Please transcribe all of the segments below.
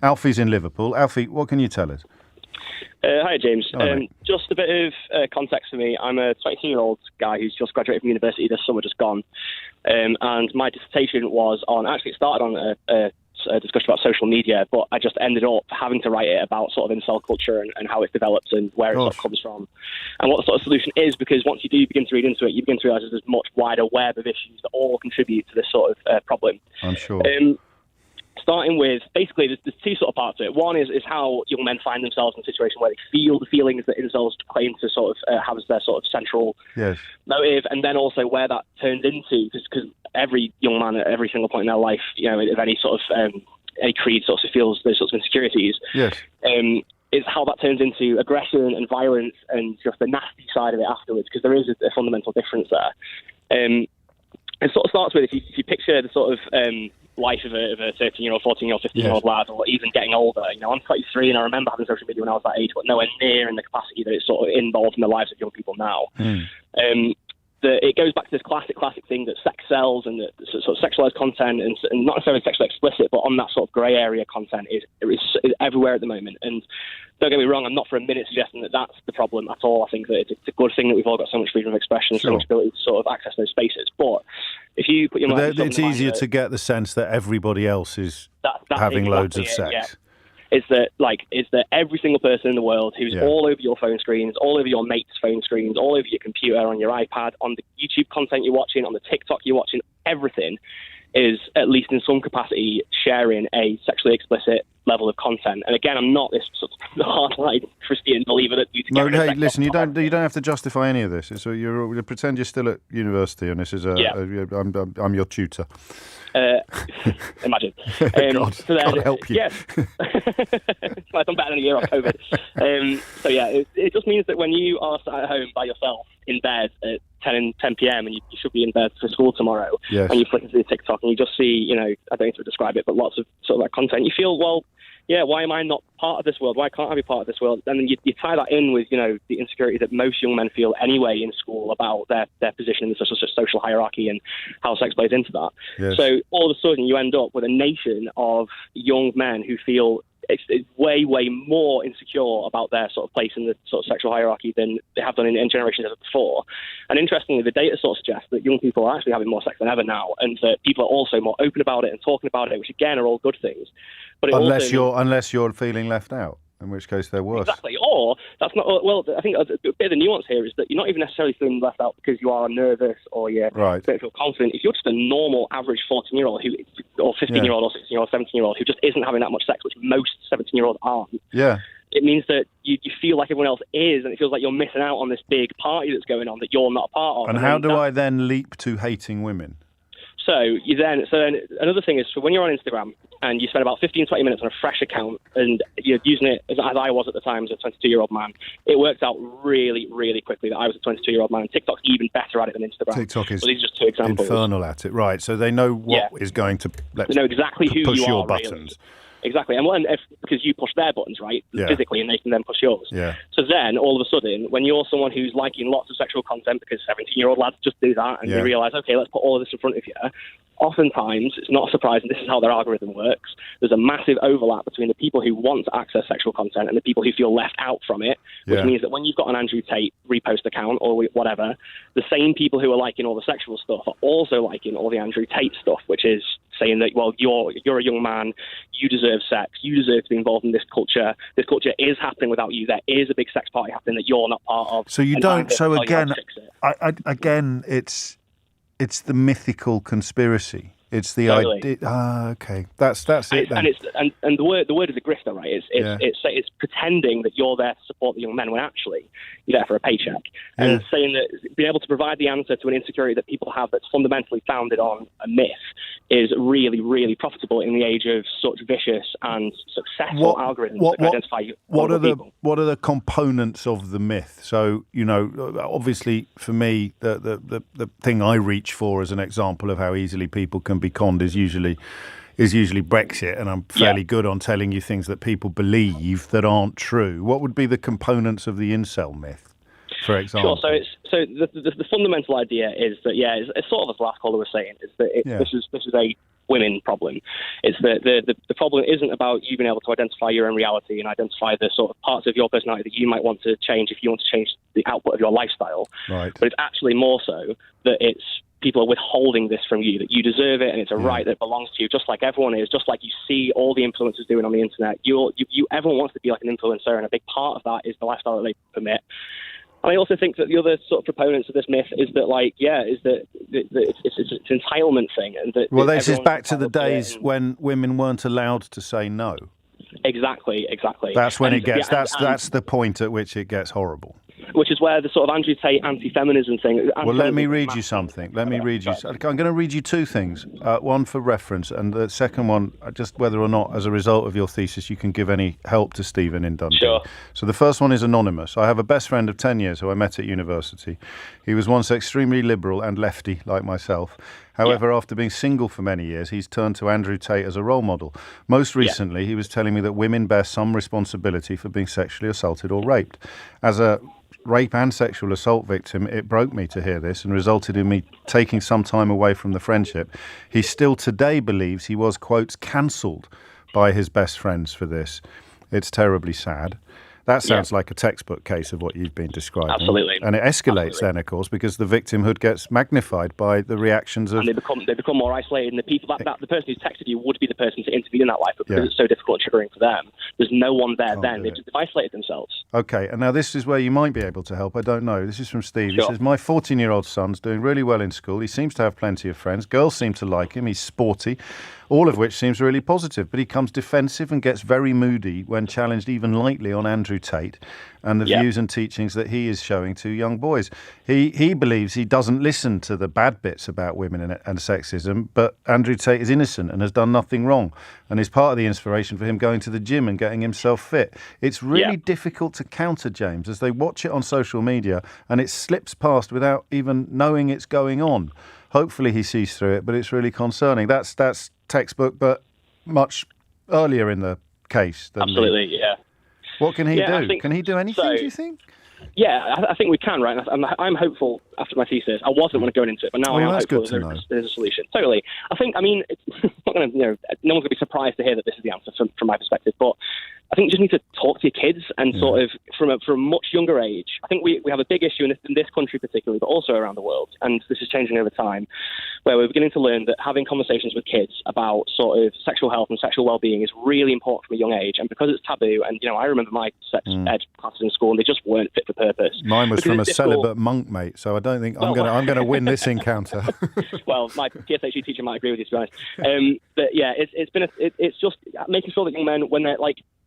Alfie's in Liverpool. Alfie, what can you tell us? Hi, James. Hello, mate. Just a bit of context for me. I'm a 22-year-old guy who's just graduated from university this summer, just gone. And my dissertation was on, actually it started on a discussion about social media, but I just ended up having to write it about sort of incel culture and how it develops and where it sort of comes from and what the sort of solution is, because once you do begin to read into it, you begin to realise there's a much wider web of issues that all contribute to this sort of problem. I'm sure. Starting with, basically, there's two sort of parts to it. One is how young men find themselves in a situation where they feel the feelings that incels claim to sort of have as their sort of central motive, and then also where that turns into, because every young man at every single point in their life, you know, of any sort of any creed sort of feels those sorts of insecurities. Yes. Is how that turns into aggression and violence and just the nasty side of it afterwards, because there is a fundamental difference there. It sort of starts with, if you picture the sort of life of a 13-year-old, 14-year-old, 15-year-old lad, or even getting older. You know, I'm 23 and I remember having social media when I was that age, but nowhere near in the capacity that it's sort of involved in the lives of young people now. It goes back to this classic thing that sex sells, and that sort of sexualized content, and not necessarily sexually explicit, but on that sort of grey area content is everywhere at the moment. And don't get me wrong, I'm not for a minute suggesting that that's the problem at all. I think that it's a good thing that we've all got so much freedom of expression, so much ability to sort of access those spaces. But if you put your mind, it's easier to get the sense that everybody else is having loads of sex. Yeah. Is that every single person in the world who's all over your phone screens, all over your mates' phone screens, all over your computer, on your iPad, on the YouTube content you're watching, on the TikTok you're watching, everything is, at least in some capacity, sharing a sexually explicit level of content. And again, I'm not this sort of hard-line Christian believer that you. No, hey, listen, you don't have to justify any of this. So you pretend you're still at university, and this is I'm your tutor. Imagine. God, so then, can't help you. Yes. I've done better than a year off COVID. It just means that when you are sat at home by yourself in bed at 10 p.m. and you should be in bed for school tomorrow, and you flick into the TikTok and you just see, you know, I don't need to describe it, but lots of sort of that content, you feel, well, yeah, why am I not part of this world? Why can't I be part of this world? And then you tie that in with, you know, the insecurity that most young men feel anyway in school about their position in the social hierarchy and how sex plays into that. Yes. So all of a sudden you end up with a nation of young men who feel it's way more insecure about their sort of place in the sort of sexual hierarchy than they have done in generations before. And interestingly, the data sort of suggests that young people are actually having more sex than ever now, and that people are also more open about it and talking about it, which again are all good things. But unless you're feeling left out, in which case they're worse. Exactly. Or that's not. Well, I think a bit of the nuance here is that you're not even necessarily feeling left out because you are nervous or you don't feel confident. If you're just a normal, average 14-year-old or 15-year-old or 16-year-old, 17-year-old who just isn't having that much sex, which most 17-year-olds aren't. Yeah. It means that you feel like everyone else is, and it feels like you're missing out on this big party that's going on that you're not a part of. And how do I then leap to hating women? So then another thing is, so when you're on Instagram and you spend about 15, 20 minutes on a fresh account and you're using it as I was at the time as a 22-year-old man, it works out really, really quickly that I was a 22-year-old man. TikTok's even better at it than Instagram. TikTok is these are just two examples. Infernal at it, right? So they know what is going to they know exactly who push you your are, buttons. Really. Exactly, and because you push their buttons, right, physically, and they can then push yours. Yeah. So then, all of a sudden, when you're someone who's liking lots of sexual content, because 17-year-old lads just do that, and they realise, okay, let's put all of this in front of you, oftentimes, it's not surprising, this is how their algorithm works, there's a massive overlap between the people who want to access sexual content and the people who feel left out from it, which means that when you've got an Andrew Tate repost account or whatever, the same people who are liking all the sexual stuff are also liking all the Andrew Tate stuff, which is saying that, well, you're a young man, you deserve sex, you deserve to be involved in this culture is happening without you, there is a big sex party happening that you're not part of. So you don't, so again, again, it's the mythical conspiracy. It's the idea. Okay, that's it then. And the word is a grifter, right? It's pretending that you're there to support the young men when actually you're there for a paycheck, and saying that being able to provide the answer to an insecurity that people have that's fundamentally founded on a myth is really, really profitable in the age of such vicious and successful algorithms that can identify people. What are the components of the myth? So, you know, obviously for me, the thing I reach for as an example of how easily people can be conned is usually Brexit, and I'm fairly good on telling you things that people believe that aren't true. What would be the components of the incel myth, for example? Sure. So the fundamental idea is that it's sort of as last caller was saying, is that this is women problem. It's the problem isn't about you being able to identify your own reality and identify the sort of parts of your personality that you might want to change if you want to change the output of your lifestyle. Right. But it's actually more so that it's people are withholding this from you, that you deserve it and it's a right that belongs to you, just like everyone is, just like you see all the influencers doing on the internet. Everyone wants to be like an influencer, and a big part of that is the lifestyle that they permit. And I also think that the other sort of proponents of this myth is that, it's an entitlement thing. And that this is back to the days when women weren't allowed to say no. Exactly. That's when it gets, that's the point at which it gets horrible. Which is where the sort of Andrew Tate anti-feminism thing... Well, let me read you something. I'm going to read you two things. One for reference, and the second one, just whether or not, as a result of your thesis, you can give any help to Stephen in Dundee. Sure. So the first one is anonymous. I have a best friend of 10 years who I met at university. He was once extremely liberal and lefty, like myself. However, after being single for many years, he's turned to Andrew Tate as a role model. Most recently, he was telling me that women bear some responsibility for being sexually assaulted or raped. As a rape and sexual assault victim, it broke me to hear this and resulted in me taking some time away from the friendship. He still today believes he was, quotes, cancelled by his best friends for this. It's terribly sad. That sounds like a textbook case of what you've been describing. Absolutely. And it escalates then, of course, because the victimhood gets magnified by the reactions of... And they become more isolated, and the people that the person who's texted you would be the person to intervene in that life, but because it's so difficult and triggering for them, there's no one there then. They've isolated themselves. Okay, and now this is where you might be able to help. I don't know. This is from Steve. He says, my 14-year-old son's doing really well in school. He seems to have plenty of friends. Girls seem to like him. He's sporty, all of which seems really positive, but he becomes defensive and gets very moody when challenged even lightly on Andrew Tate and the views and teachings that he is showing to young boys. He believes he doesn't listen to the bad bits about women and sexism, but Andrew Tate is innocent and has done nothing wrong and is part of the inspiration for him going to the gym and getting himself fit. It's really difficult to counter, James, as they watch it on social media and it slips past without even knowing it's going on. Hopefully he sees through it, but it's really concerning. That's textbook, but much earlier in the case. Absolutely, What can he do? Can he do anything, do you think? Yeah, I think we can, right? I'm hopeful after my thesis. I wasn't want to go into it, but now I'm hopeful there's a solution. Totally. It's not going to, no one's going to be surprised to hear that this is the answer from my perspective, but I think you just need to talk to your kids and sort of from a much younger age. I think we have a big issue in this country particularly, but also around the world, and this is changing over time, where we're beginning to learn that having conversations with kids about sort of sexual health and sexual well-being is really important from a young age. And because it's taboo, and I remember my sex ed classes in school, and they just weren't fit for purpose. Mine was from a celibate monk, mate. So I don't think I'm going to win this encounter. Well, my PSHE teacher might agree with you, to be honest. But yeah, it's just making sure that young men, when they're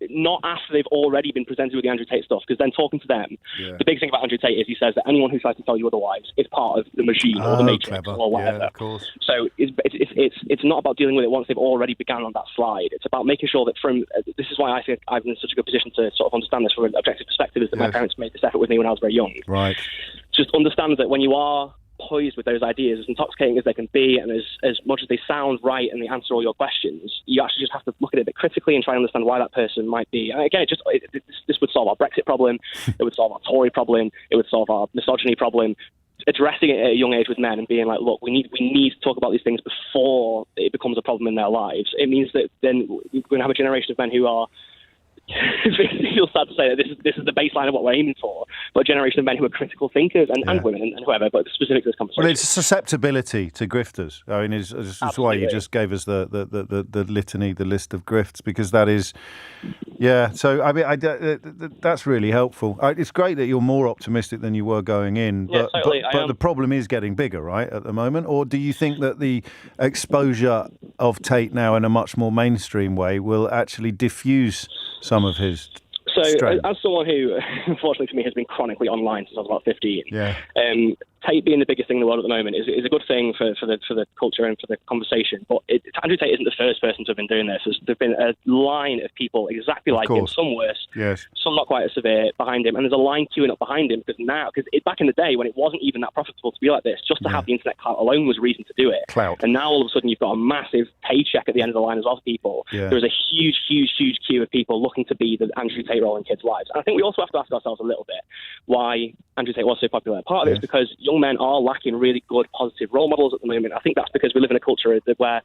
not after they've already been presented with the Andrew Tate stuff, because then talking to them, the big thing about Andrew Tate is he says that anyone who tries to tell you otherwise is part of the machine or the matrix or whatever. Yeah, of course. So it's not about dealing with it once they've already begun on that slide. It's about making sure that this is why I think I'm in such a good position to sort of understand this from an objective perspective, is that my parents made this effort with me when I was very young. Right. Just understand that when you are poised with those ideas, as intoxicating as they can be and as much as they sound right and they answer all your questions, you actually just have to look at it a bit critically and try and understand why that person might be. And again, this would solve our Brexit problem, it would solve our Tory problem, it would solve our misogyny problem. Addressing it at a young age with men and being like, look, we need to talk about these things before it becomes a problem in their lives. It means that then we're going to have a generation of men who are it feels sad to say that this is the baseline of what we're aiming for, but a generation of men who are critical thinkers and women and whoever, but specific to this conversation. Well, it's susceptibility to grifters. I mean, it's why you just gave us the litany, the list of grifts, because that is, So I mean, that's really helpful. It's great that you're more optimistic than you were going in, but but the problem is getting bigger, right, at the moment. Or do you think that the exposure of Tate now in a much more mainstream way will actually diffuse some of his strength? As someone who, unfortunately for me, has been chronically online since I was about 15, Tate being the biggest thing in the world at the moment is a good thing for the culture and for the conversation. But Andrew Tate isn't the first person to have been doing this. There's been a line of people exactly like him, some worse, some not quite as severe, behind him. And there's a line queuing up behind him because back in the day when it wasn't even that profitable to be like this, just to have the internet clout alone was reason to do it. Clout. And now all of a sudden you've got a massive paycheck at the end of the line as well for people. Yeah. There's a huge queue of people looking to be the Andrew Tate role in kids' lives. And I think we also have to ask ourselves a little bit why Andrew Tate was so popular. Part of it is because young men are lacking really good, positive role models at the moment. I think that's because we live in a culture where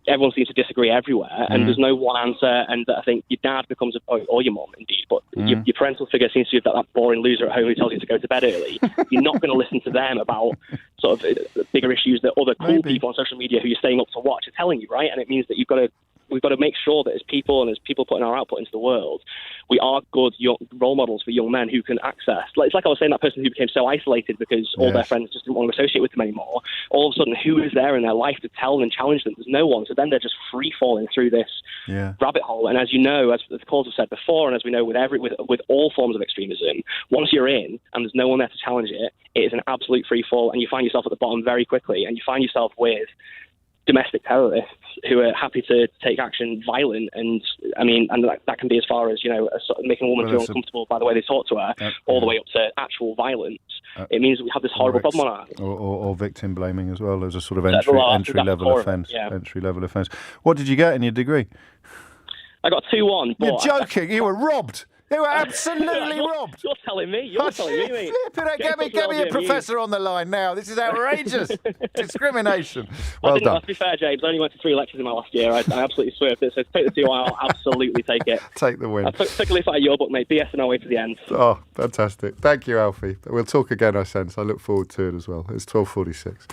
everyone seems to disagree everywhere, and there's no one answer. And I think your dad becomes or your mum, indeed, but your parental figure seems to be that boring loser at home who tells you to go to bed early. You're not going to listen to them about sort of bigger issues that other cool people on social media who you're staying up to watch are telling you, right? And it means that we've got to make sure that as people and as people putting our output into the world, we are good young role models for young men who can access. It's like I was saying, that person who became so isolated because all their friends just didn't want to associate with them anymore. All of a sudden, who is there in their life to tell them and challenge them? There's no one. So then they're just free falling through this rabbit hole. And as you know, as the calls have said before, and as we know with all forms of extremism, once you're in and there's no one there to challenge it, it is an absolute free fall, and you find yourself at the bottom very quickly, and you find yourself with domestic terrorists who are happy to take action violent, and that can be as far as, sort of making a woman feel uncomfortable by the way they talk to her, all the way up to actual violence. It means that we have this horrible problem on our hands. Or victim blaming as well as a sort of entry level offence. Entry level offence. What did you get in your degree? I got 2-1. You're joking. You were robbed. You were absolutely robbed. You're telling me. You're telling me, mate. Get me a professor on the line now. This is outrageous. Discrimination. Well done. To be fair, James, I only went to 3 lectures in my last year. I absolutely swerved it. So to take the 2, I'll absolutely take it. Take the win. I took a leaf out of your book, mate. BS and our way to the end. Oh, fantastic. Thank you, Alfie. We'll talk again, I sense. I look forward to it as well. It's 12:46.